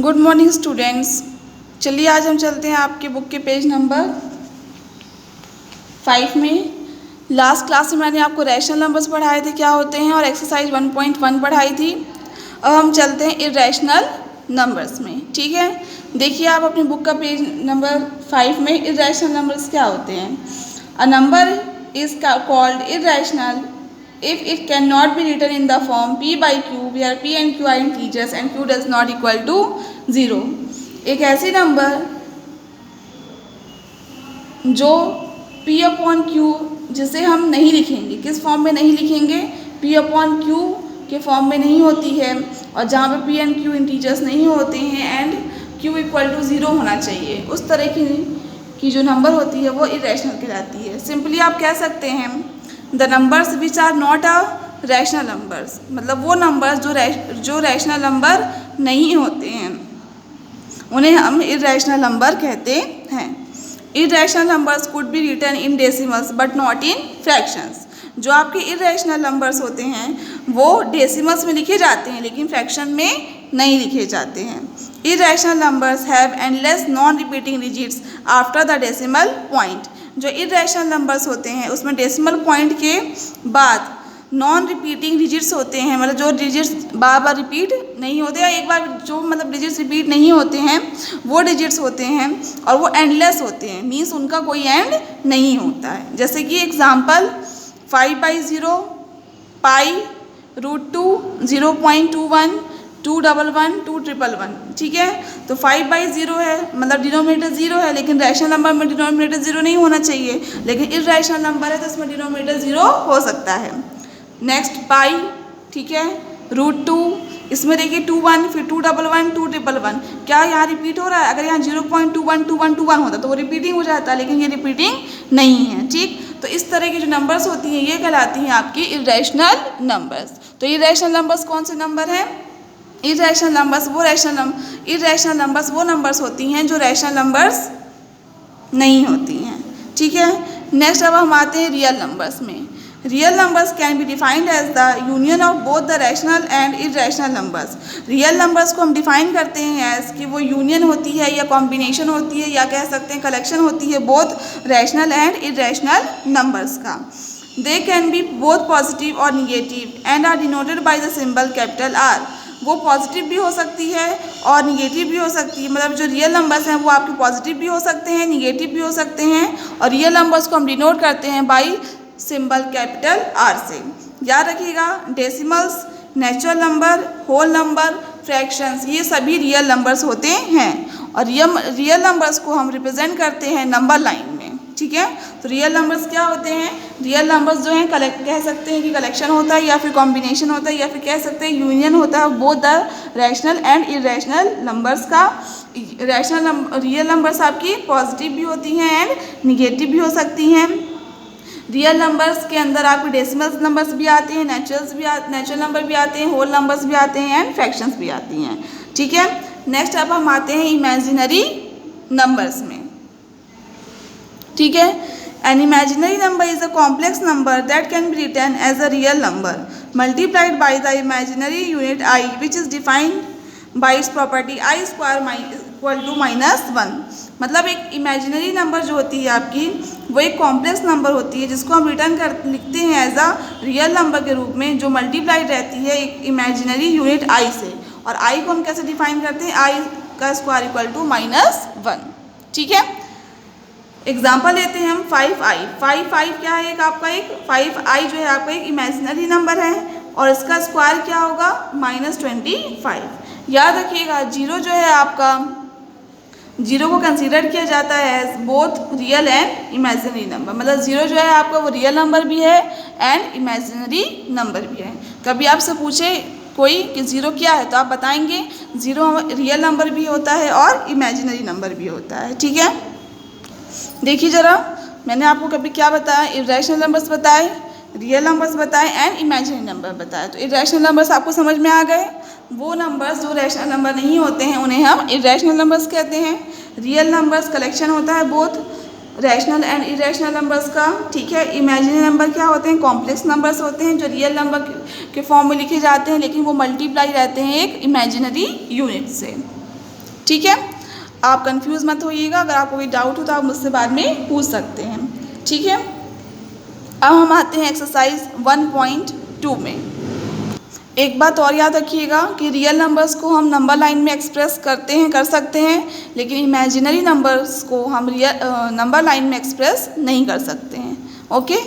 Good morning students. चलिए आज हम चलते हैं आपके बुक के पेज नंबर 5 में। लास्ट क्लास में मैंने आपको रैशनल नंबर्स पढ़ाए थे क्या होते हैं और एक्सरसाइज 1.1 पढ़ाई थी। अब हम चलते हैं इर्रेशनल नंबर्स में। ठीक है, देखिए आप अपनी बुक का पेज नंबर 5 में इर्रेशनल नंबर्स क्या होते हैं। A number is called irrational if it cannot be written in the form p by q where p and q are integers and q does not equal to 0। एक ऐसी number जो p upon q जिसे हम नहीं लिखेंगे, किस form में नहीं लिखेंगे, p अपॉन q के फॉर्म में नहीं होती है और जहाँ पे p एंड q इंटीजर्स नहीं होते हैं एंड q इक्वल टू 0 होना चाहिए, उस तरह की जो नंबर होती है वो इरेशनल कहलाती है। सिंपली आप कह सकते हैं the numbers which are not a rational numbers, मतलब वो नंबर्स जो रैशनल नंबर नहीं होते हैं उन्हें हम इरेशनल नंबर कहते हैं। Irrational numbers could be written in decimals but not in fractions. जो आपके इरेशनल नंबर्स होते हैं वो डेसिमल्स में लिखे जाते हैं लेकिन फ्रैक्शन में नहीं लिखे जाते हैं। Irrational numbers have endless non repeating digits after the decimal point. जो इरेशनल नंबर्स होते हैं उसमें डेसिमल पॉइंट के बाद नॉन रिपीटिंग डिजिट्स होते हैं, मतलब जो डिजिट्स बार बार रिपीट नहीं होते या एक बार जो मतलब डिजिट्स रिपीट नहीं होते हैं वो डिजिट्स होते हैं और वो एंडलेस होते हैं, मीन्स उनका कोई एंड नहीं होता है। जैसे कि एग्जांपल 5/0, पाई, √2, 0.21, 211, 211। ठीक है, तो 5/0 है मतलब डिनोमिनेटर 0 है, लेकिन रैशनल नंबर में डिनोमिनेटर 0 नहीं होना चाहिए, लेकिन इर्रेशनल नंबर है तो इसमें डिनोमिनेटर 0 हो सकता है। नेक्स्ट पाई, ठीक है, √2, इसमें देखिए 21, फिर 211, 211, क्या यहाँ रिपीट हो रहा है? अगर यहाँ 0.212121 होता तो वो रिपीटिंग हो जाता, लेकिन ये रिपीटिंग नहीं है। ठीक, तो इस तरह की जो नंबर्स होती हैं ये कहलाती हैं आपकी इरेशनल नंबर्स। तो इरेशनल नंबर्स कौन से नंबर हैं? इरेशनल नंबर्स वो नंबर्स होती हैं जो रैशनल नंबर्स नहीं होती हैं। ठीक है, नेक्स्ट अब हम आते हैं रियल नंबर्स में। Real numbers can be defined as the union of both the rational and irrational numbers. Real numbers को हम डिफाइन करते हैं एज कि वो यूनियन होती है या कॉम्बिनेशन होती है या कह सकते हैं कलेक्शन होती है both rational and irrational numbers का। They can be both positive और negative and are denoted by the symbol capital R. वो पॉजिटिव भी हो सकती है और निगेटिव भी हो सकती है, मतलब जो रियल नंबर्स हैं वो आपके पॉजिटिव भी हो सकते हैं, निगेटिव भी हो सकते हैं, और रियल नंबर्स को हम डिनोट करते हैं बाय सिंबल कैपिटल आर से। याद रखिएगा, decimals, natural number, whole number, fractions, ये सभी रियल नंबर्स होते हैं और रियल नंबर्स को हम रिप्रेजेंट करते हैं नंबर लाइन में। ठीक है, तो रियल नंबर्स क्या होते हैं? रियल नंबर्स जो हैं कह सकते हैं कि कलेक्शन होता है या फिर कॉम्बिनेशन होता है या फिर कह सकते हैं यूनियन होता है both the rational and irrational numbers का। रियल नंबर्स आपकी पॉजिटिव भी होती हैं एंड निगेटिव भी हो सकती हैं। रियल नंबर्स के अंदर आपके डेसिमल्स नंबर्स भी आते हैं, नेचुरल नंबर भी आते हैं, होल नंबर्स भी आते हैं एंड फ्रैक्शंस भी आती हैं। ठीक है, नेक्स्ट अब हम आते हैं इमेजिनरी नंबर्स में। ठीक है, an imaginary number is a complex number that can be written as a real number multiplied by the imaginary unit i which is defined by its property i square equal to -1। मतलब एक imaginary number जो होती है आपकी वो एक complex number होती है जिसको हम लिखते हैं एज अ रियल नंबर के रूप में, जो मल्टीप्लाइड रहती है एक इमेजिनरी यूनिट आई से। और आई को हम कैसे डिफाइन करते हैं? आई का स्क्वायर इक्वल टू -1। ठीक है, एग्जाम्पल लेते हैं हम 5i। 5 क्या है? एक आपका एक 5i जो है आपका एक इमेजिनरी नंबर है और इसका स्क्वायर क्या होगा? -25। याद रखिएगा, जीरो जो है आपका, जीरो को कंसीडर किया जाता है as both real and imaginary number, मतलब जीरो जो है आपका वो रियल नंबर भी है एंड इमेजिनरी नंबर भी है। कभी आपसे पूछे कोई कि ज़ीरो क्या है तो आप बताएंगे ज़ीरो रियल नंबर भी होता है और इमेजिनरी नंबर भी होता है। ठीक है, देखिए ज़रा, मैंने आपको कभी क्या बताया? इरेशनल नंबर्स बताए, रियल नंबर्स बताए एंड इमेजिनरी नंबर बताए। तो इरेशनल नंबर्स आपको समझ में आ गए। वो नंबर्स जो रैशनल नंबर नहीं होते हैं उन्हें हम इरेशनल नंबर्स कहते हैं। रियल नंबर्स कलेक्शन होता है both rational and irrational numbers का। ठीक है, इमेजिनरी नंबर क्या होते हैं? कॉम्प्लेक्स नंबर्स होते हैं जो रियल नंबर के फॉर्म में लिखे जाते हैं लेकिन वो मल्टीप्लाई रहते हैं एक इमेजिनरी यूनिट से। ठीक है, आप कंफ्यूज मत होइएगा। अगर आपको कोई डाउट हो तो आप मुझसे बाद में पूछ सकते हैं। ठीक है, अब हम आते हैं एक्सरसाइज 1.2 में। एक बात और याद रखिएगा कि रियल नंबर्स को हम नंबर लाइन में एक्सप्रेस कर सकते हैं, लेकिन इमेजिनरी नंबर्स को हम नंबर लाइन में एक्सप्रेस नहीं कर सकते हैं। ओके।